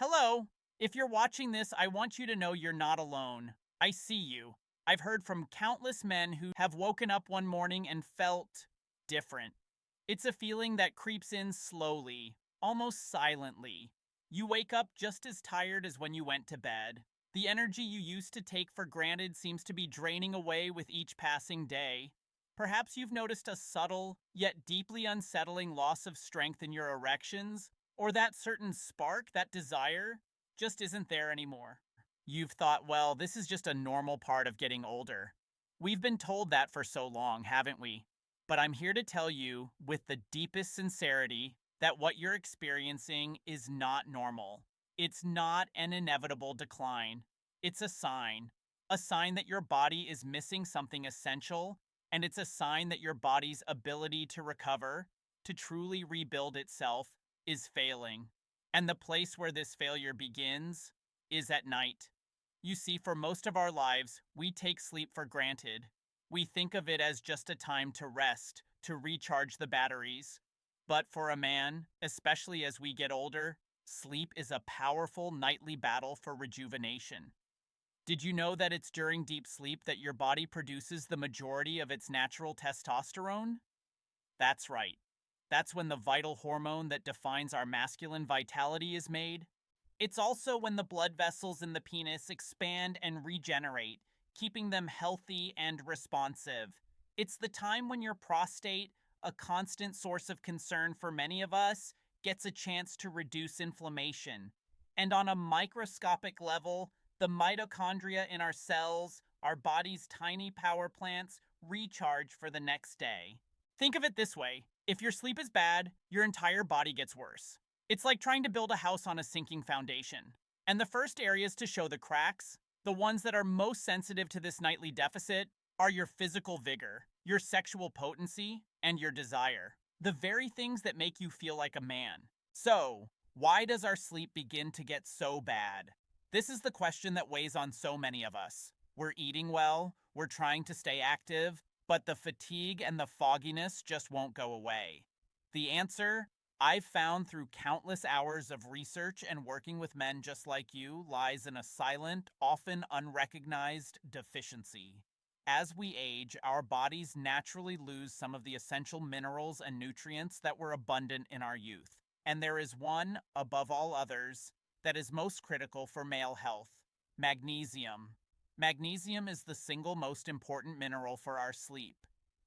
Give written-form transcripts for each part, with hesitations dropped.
Hello! If you're watching this, I want you to know you're not alone. I see you. I've heard from countless men who have woken up one morning and felt different. It's a feeling that creeps in slowly, almost silently. You wake up just as tired as when you went to bed. The energy you used to take for granted seems to be draining away with each passing day. Perhaps you've noticed a subtle, yet deeply unsettling loss of strength in your erections, or that certain spark, that desire, just isn't there anymore. You've thought, well, this is just a normal part of getting older. We've been told that for so long, haven't we? But I'm here to tell you, with the deepest sincerity, that what you're experiencing is not normal. It's not an inevitable decline. It's a sign that your body is missing something essential, and it's a sign that your body's ability to recover, to truly rebuild itself, is failing. And the place where this failure begins is at night. You see, for most of our lives, we take sleep for granted. We think of it as just a time to rest, to recharge the batteries. But for a man, especially as we get older, sleep is a powerful nightly battle for rejuvenation. Did you know that it's during deep sleep that your body produces the majority of its natural testosterone? That's right. That's when the vital hormone that defines our masculine vitality is made. It's also when the blood vessels in the penis expand and regenerate, keeping them healthy and responsive. It's the time when your prostate, a constant source of concern for many of us, gets a chance to reduce inflammation. And on a microscopic level, the mitochondria in our cells, our body's tiny power plants, recharge for the next day. Think of it this way: if your sleep is bad, your entire body gets worse. It's like trying to build a house on a sinking foundation. And the first areas to show the cracks, the ones that are most sensitive to this nightly deficit, are your physical vigor, your sexual potency, and your desire. The very things that make you feel like a man. So, why does our sleep begin to get so bad? This is the question that weighs on so many of us. We're eating well, we're trying to stay active, but the fatigue and the fogginess just won't go away. The answer, I've found through countless hours of research and working with men just like you, lies in a silent, often unrecognized deficiency. As we age, our bodies naturally lose some of the essential minerals and nutrients that were abundant in our youth. And there is one, above all others, that is most critical for male health: magnesium. Magnesium is the single most important mineral for our sleep.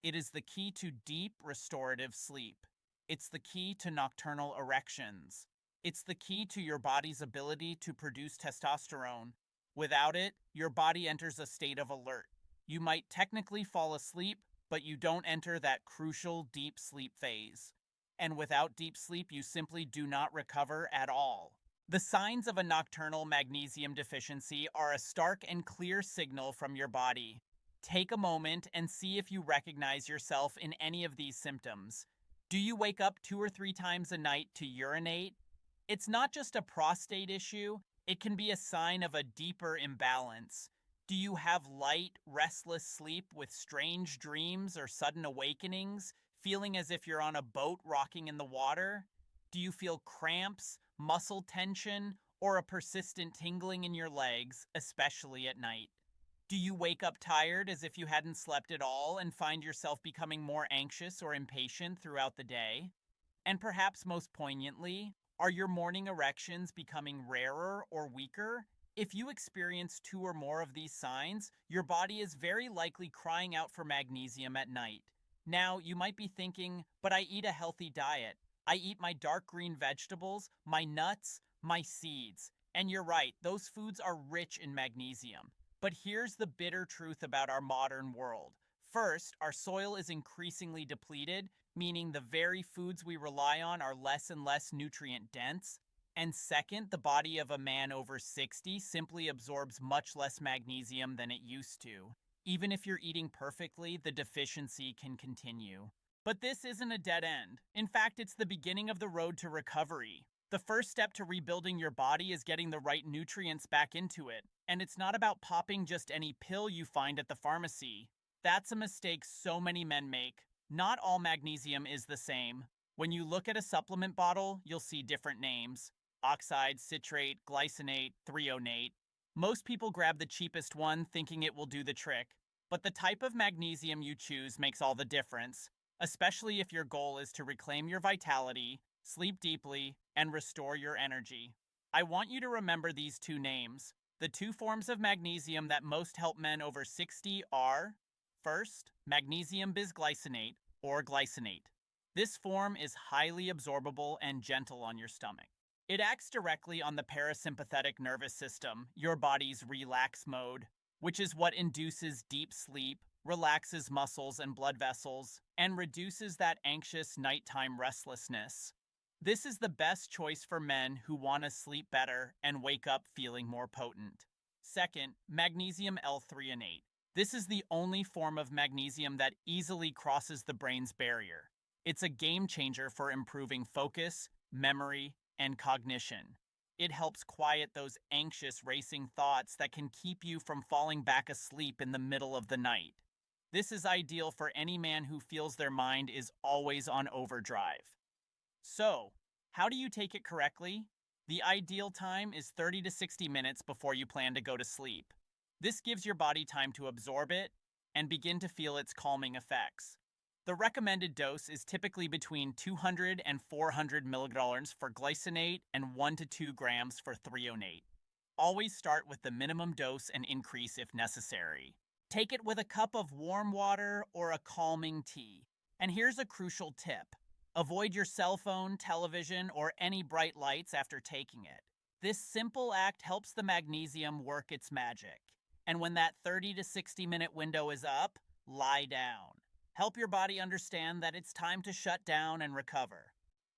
It is the key to deep, restorative sleep. It's the key to nocturnal erections. It's the key to your body's ability to produce testosterone. Without it, your body enters a state of alert. You might technically fall asleep, but you don't enter that crucial deep sleep phase. And without deep sleep, you simply do not recover at all. The signs of a nocturnal magnesium deficiency are a stark and clear signal from your body. Take a moment and see if you recognize yourself in any of these symptoms. Do you wake up 2 or 3 times a night to urinate? It's not just a prostate issue, it can be a sign of a deeper imbalance. Do you have light, restless sleep with strange dreams or sudden awakenings, feeling as if you're on a boat rocking in the water? Do you feel cramps, muscle tension, or a persistent tingling in your legs, especially at night? Do you wake up tired as if you hadn't slept at all and find yourself becoming more anxious or impatient throughout the day? And perhaps most poignantly, are your morning erections becoming rarer or weaker? If you experience 2 or more of these signs, your body is very likely crying out for magnesium at night. Now, you might be thinking, but I eat a healthy diet. I eat my dark green vegetables, my nuts, my seeds. And you're right, those foods are rich in magnesium. But here's the bitter truth about our modern world. First, our soil is increasingly depleted, meaning the very foods we rely on are less and less nutrient dense. And second, the body of a man over 60 simply absorbs much less magnesium than it used to. Even if you're eating perfectly, the deficiency can continue. But this isn't a dead end. In fact, it's the beginning of the road to recovery. The first step to rebuilding your body is getting the right nutrients back into it. And it's not about popping just any pill you find at the pharmacy. That's a mistake so many men make. Not all magnesium is the same. When you look at a supplement bottle, you'll see different names. oxide, citrate, glycinate, threonate. Most people grab the cheapest one thinking it will do the trick, but the type of magnesium you choose makes all the difference, especially if your goal is to reclaim your vitality, sleep deeply, and restore your energy. I want you to remember these two names. The two forms of magnesium that most help men over 60 are, first, magnesium bisglycinate, or glycinate. This form is highly absorbable and gentle on your stomach. It acts directly on the parasympathetic nervous system, your body's relax mode, which is what induces deep sleep, relaxes muscles and blood vessels, and reduces that anxious nighttime restlessness. This is the best choice for men who want to sleep better and wake up feeling more potent. Second, magnesium L-threonate. This is the only form of magnesium that easily crosses the brain's barrier. It's a game changer for improving focus, memory, and cognition. It helps quiet those anxious, racing thoughts that can keep you from falling back asleep in the middle of the night. This is ideal for any man who feels their mind is always on overdrive. So, how do you take it correctly? The ideal time is 30 to 60 minutes before you plan to go to sleep. This gives your body time to absorb it and begin to feel its calming effects. The recommended dose is typically between 200 and 400 milligrams for glycinate and 1 to 2 grams for threonate. Always start with the minimum dose and increase if necessary. Take it with a cup of warm water or a calming tea. And here's a crucial tip. Avoid your cell phone, television, or any bright lights after taking it. This simple act helps the magnesium work its magic. And when that 30 to 60 minute window is up, lie down. Help your body understand that it's time to shut down and recover.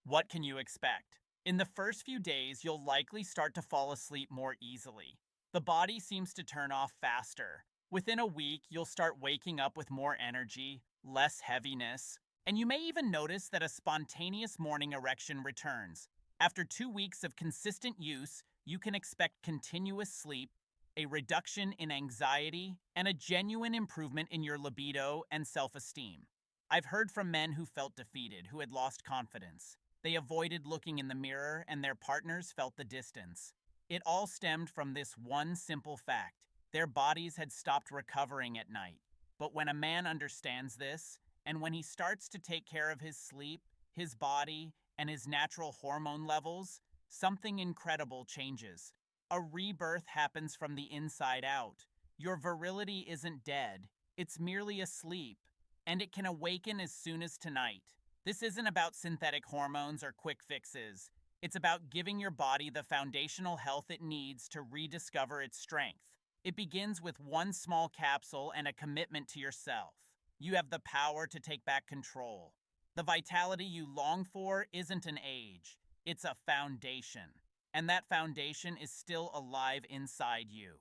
What can you expect? In the first few days, you'll likely start to fall asleep more easily. The body seems to turn off faster. Within a week, you'll start waking up with more energy, less heaviness, and you may even notice that a spontaneous morning erection returns. After 2 weeks of consistent use, you can expect continuous sleep, a reduction in anxiety, and a genuine improvement in your libido and self-esteem. I've heard from men who felt defeated, who had lost confidence. They avoided looking in the mirror, and their partners felt the distance. It all stemmed from this one simple fact. Their bodies had stopped recovering at night. But when a man understands this, and when he starts to take care of his sleep, his body, and his natural hormone levels, something incredible changes. A rebirth happens from the inside out. Your virility isn't dead, it's merely asleep, and it can awaken as soon as tonight. This isn't about synthetic hormones or quick fixes. It's about giving your body the foundational health it needs to rediscover its strength. It begins with one small capsule and a commitment to yourself. You have the power to take back control. The vitality you long for isn't an age, it's a foundation. And that foundation is still alive inside you.